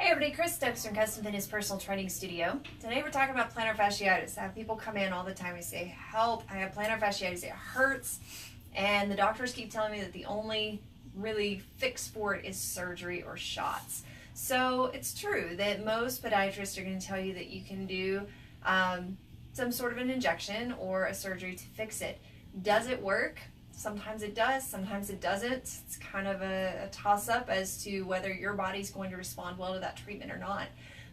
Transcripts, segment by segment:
Hey everybody, Chris Stokes from Custom Fitness Personal Training Studio. Today we're talking about plantar fasciitis. I have people come in all the time and say, help, I have plantar fasciitis, it hurts, and the doctors keep telling me that the only really fix for it is surgery or shots. So it's true that most podiatrists are going to tell you that you can do some sort of an injection or a surgery to fix it. Does it work? Sometimes it does, sometimes it doesn't. It's kind of a toss-up as to whether your body's going to respond well to that treatment or not.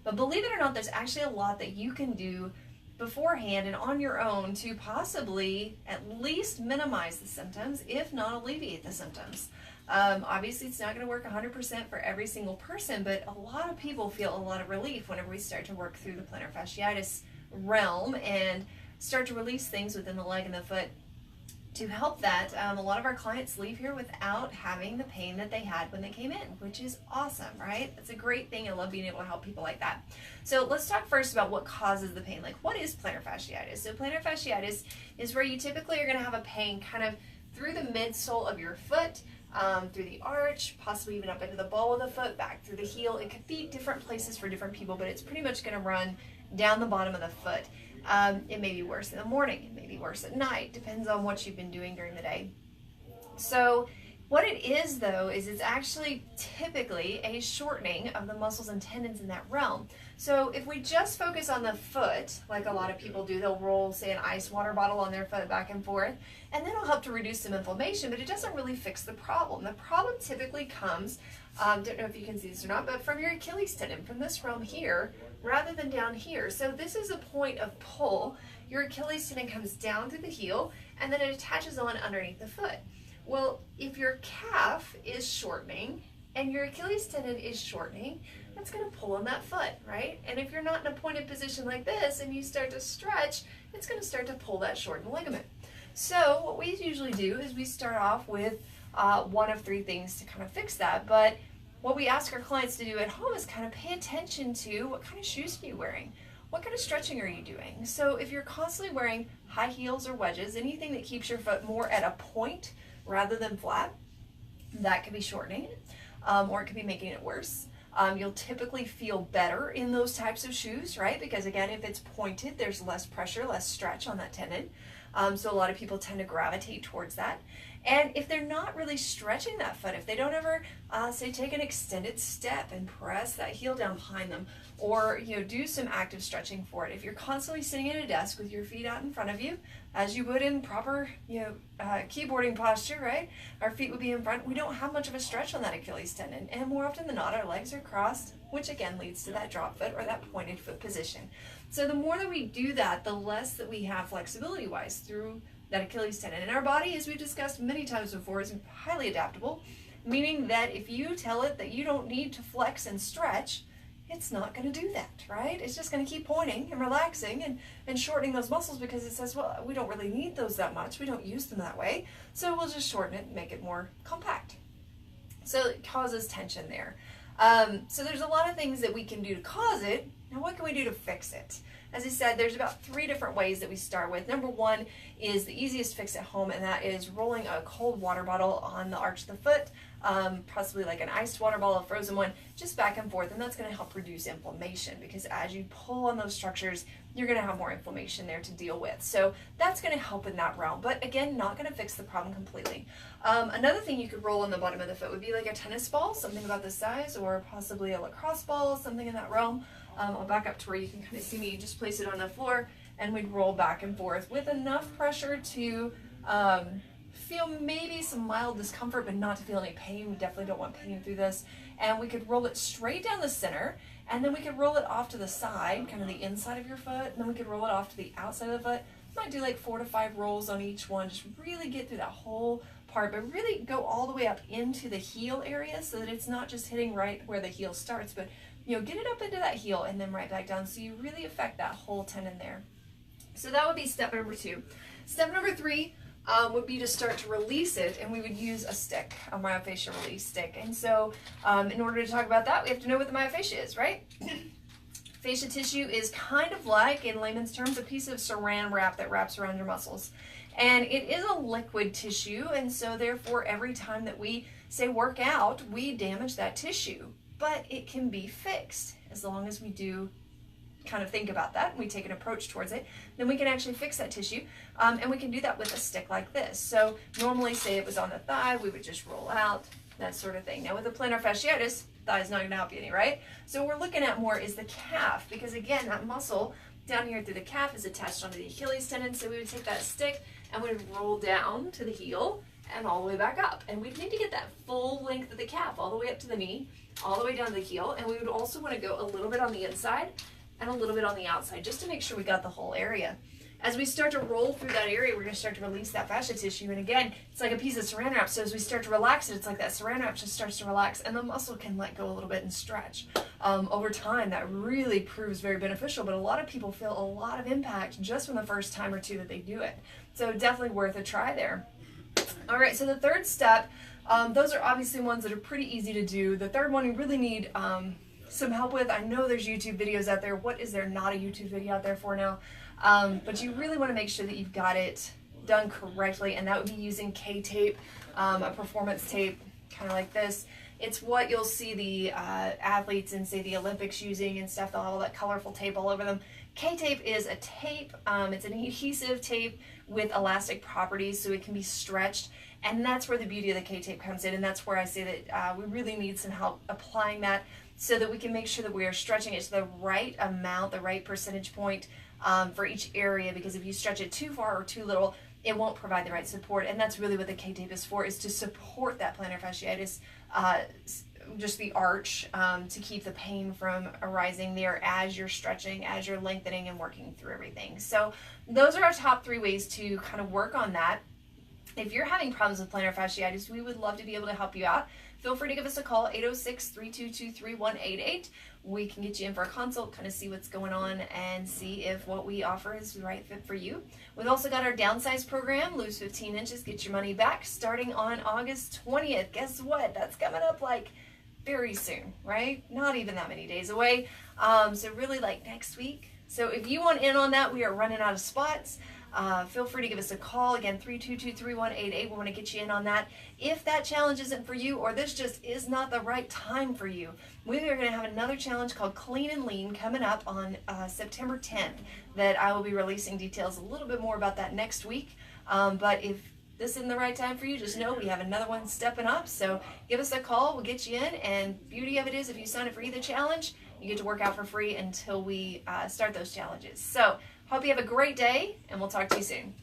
But believe it or not, there's actually a lot that you can do beforehand and on your own to possibly at least minimize the symptoms, if not alleviate the symptoms. Obviously, it's not going to work 100% for every single person, but a lot of people feel a lot of relief whenever we start to work through the plantar fasciitis realm and start to release things within the leg and the foot. To help that, a lot of our clients leave here without having the pain that they had when they came in, which is awesome, right? It's a great thing. I love being able to help people like that. So let's talk first about what causes the pain. Like, what is plantar fasciitis? So plantar fasciitis is where you typically are going to have a pain kind of through the midsole of your foot, through the arch, possibly even up into the ball of the foot, back through the heel. It could be different places for different people, but it's pretty much going to run down the bottom of the foot. It may be worse in the morning, it may be worse at night, depends on what you've been doing during the day. So what it is though, is it's actually typically a shortening of the muscles and tendons in that realm. So if we just focus on the foot, like a lot of people do, they'll roll, say, an ice water bottle on their foot back and forth, and that'll help to reduce some inflammation, but it doesn't really fix the problem. The problem typically comes, don't know if you can see this or not, but from your Achilles tendon, from this realm here, rather than down here. So this is a point of pull. Your Achilles tendon comes down through the heel, and then it attaches on underneath the foot. Well, if your calf is shortening and your Achilles tendon is shortening, that's going to pull on that foot, right? And if you're not in a pointed position like this and you start to stretch, it's going to start to pull that shortened ligament. So what we usually do is we start off with one of three things to kind of fix that. But what we ask our clients to do at home is kind of pay attention to what kind of shoes are you wearing? What kind of stretching are you doing? So if you're constantly wearing high heels or wedges, anything that keeps your foot more at a point rather than flat, that could be shortening it, or it could be making it worse. You'll typically feel better in those types of shoes, right? Because again, if it's pointed, there's less pressure, less stretch on that tendon. So a lot of people tend to gravitate towards that. And if they're not really stretching that foot, if they don't ever, say, take an extended step and press that heel down behind them, or do some active stretching for it. If you're constantly sitting at a desk with your feet out in front of you, as you would in proper, keyboarding posture, right? Our feet would be in front. We don't have much of a stretch on that Achilles tendon, and more often than not, our legs are crossed, which again leads to that drop foot or that pointed foot position. So the more that we do that, the less that we have flexibility-wise through that Achilles tendon. And our body, as we've discussed many times before, is highly adaptable, meaning that if you tell it that you don't need to flex and stretch, it's not going to do that, right? It's just going to keep pointing and relaxing and shortening those muscles because it says, well, we don't really need those that much. We don't use them that way. So we'll just shorten it and make it more compact. So it causes tension there. So there's a lot of things that we can do to cause it. Now, what can we do to fix it? As I said, there's about 3 different ways that we start with. Number 1 is the easiest fix at home, and that is rolling a cold water bottle on the arch of the foot, possibly like an iced water bottle, a frozen one, just back and forth, and that's going to help reduce inflammation because as you pull on those structures, you're going to have more inflammation there to deal with. So that's going to help in that realm, but again, not going to fix the problem completely. Another thing you could roll on the bottom of the foot would be like a tennis ball, something about this size, or possibly a lacrosse ball, something in that realm. I'll back up to where you can kind of see me. You just place it on the floor and we'd roll back and forth with enough pressure to feel maybe some mild discomfort, but not to feel any pain. We definitely don't want pain through this. And we could roll it straight down the center, and then we could roll it off to the side, kind of the inside of your foot, and then we could roll it off to the outside of the foot. Might do like 4 to 5 rolls on each one, just really get through that whole part, but really go all the way up into the heel area so that it's not just hitting right where the heel starts, but get it up into that heel and then right back down so you really affect that whole tendon there. So that would be step number 2. Step number 3 would be to start to release it, and we would use a stick, a myofascial release stick. And so in order to talk about that, we have to know what the myofascia is, right? Fascia tissue is kind of like, in layman's terms, a piece of saran wrap that wraps around your muscles. And it is a liquid tissue, and so therefore every time that we say work out, we damage that tissue. but it can be fixed as long as we do kind of think about that and we take an approach towards it. Then we can actually fix that tissue, and we can do that with a stick like this. So normally, say it was on the thigh, we would just roll out, that sort of thing. Now with the plantar fasciitis, thigh is not going to help you any, right? So what we're looking at more is the calf, because again, that muscle down here through the calf is attached onto the Achilles tendon. So we would take that stick and we would roll down to the heel and all the way back up. And we'd need to get that full length of the calf all the way up to the knee, all the way down to the heel. And we would also want to go a little bit on the inside and a little bit on the outside, just to make sure we got the whole area. As we start to roll through that area, we're going to start to release that fascia tissue. And again, it's like a piece of saran wrap. So as we start to relax it, it's like that saran wrap just starts to relax and the muscle can let go a little bit and stretch. Over time, that really proves very beneficial, but a lot of people feel a lot of impact just from the first time or two that they do it. So definitely worth a try there. All right, so the third step, those are obviously ones that are pretty easy to do. The third one you really need some help with. I know there's YouTube videos out there. What is there not a YouTube video out there for now? But you really want to make sure that you've got it done correctly, and that would be using K-tape, a performance tape, kind of like this. It's what you'll see the athletes in, say, the Olympics using and stuff. They'll have all that colorful tape all over them. K-tape is a tape. It's an adhesive tape with elastic properties, so it can be stretched. And that's where the beauty of the K-tape comes in, and that's where I say that we really need some help applying that so that we can make sure that we are stretching it to the right amount, the right percentage point for each area, because if you stretch it too far or too little, it won't provide the right support. And that's really what the K-tape is for, is to support that plantar fasciitis, just the arch, to keep the pain from arising there as you're stretching, as you're lengthening and working through everything. So those are our top 3 ways to kind of work on that. If you're having problems with plantar fasciitis, we would love to be able to help you out. Feel free to give us a call, 806-322-3188. We can get you in for a consult, kind of see what's going on and see if what we offer is the right fit for you. We've also got our downsize program, lose 15 inches, get your money back, starting on August 20th. Guess what? That's coming up like very soon, right? Not even that many days away. So really like next week. So if you want in on that, we are running out of spots. Feel free to give us a call. Again, 322-3188. We want to get you in on that. If that challenge isn't for you, or this just is not the right time for you, we are going to have another challenge called Clean and Lean coming up on September 10th that I will be releasing details a little bit more about that next week. But if this isn't the right time for you, just know we have another one stepping up. So give us a call. We'll get you in. And beauty of it is, if you sign up for either challenge, you get to work out for free until we start those challenges. So hope you have a great day, and we'll talk to you soon.